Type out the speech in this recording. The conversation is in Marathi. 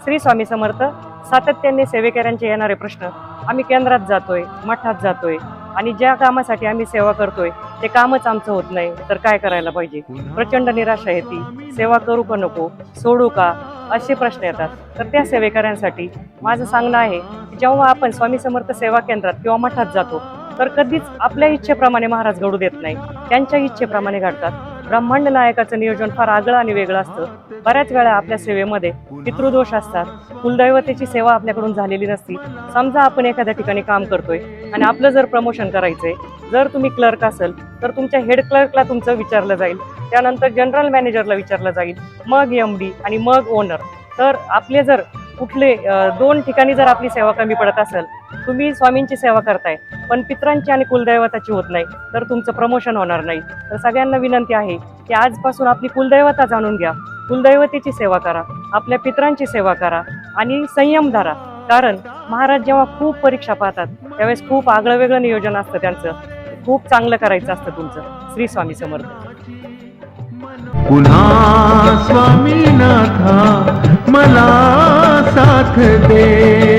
श्री स्वामी समर्थ सातत्याने सेवेकऱ्यांचे येणारे प्रश्न आम्ही केंद्रात जातोय, मठात जातोय आणि ज्या कामासाठी आम्ही सेवा करतोय ते कामच आमचं होत नाही तर काय करायला पाहिजे. प्रचंड निराशा येते. सेवा करू का नको, सोडू का, असे प्रश्न येतात. तर त्या सेवेकऱ्यांसाठी माझं सांगणं आहे की जेव्हा आपण स्वामी समर्थ सेवा केंद्रात किंवा मठात जातो तर कधीच आपल्या इच्छेप्रमाणे महाराज घडू देत नाही, त्यांच्या इच्छेप्रमाणे घडतात. ब्रह्मांड नायकाचं नियोजन फार आगळं आणि वेगळं असतं. बऱ्याच वेळा आपल्या सेवेमध्ये पितृदोष असतात, कुलदैवतेची सेवा आपल्याकडून झालेली नसती. समजा आपण एखाद्या ठिकाणी काम करतोय आणि आपलं जर प्रमोशन करायचंय, जर तुम्ही क्लर्क असेल तर तुमच्या हेड क्लर्कला तुमचं विचारलं जाईल, त्यानंतर जनरल मॅनेजरला विचारलं जाईल, मग MD आणि मग ओनर. तर आपले जर कुठले 2 ठिकाणी जर आपली सेवा कमी पडत असेल, तुम्ही स्वामींची सेवा करताय पण पित्रांची आणि कुलदैवताची होत नाही, तर तुमचं प्रमोशन होणार नाही. तर सगळ्यांना विनंती आहे की आजपासून आपली कुलदैवता जाणून घ्या, कुलदैवतेची सेवा करा, आपल्या पित्रांची सेवा करा आणि संयम धरा. कारण महाराज जेव्हा खूप परीक्षा पाहतात त्यावेळेस खूप आगळं वेगळं नियोजन असतं त्यांचं. खूप चांगलं करायचं असतं तुमचं. श्री स्वामी समर्थ. पुन्हा स्वामीनाथा मला साथ दे.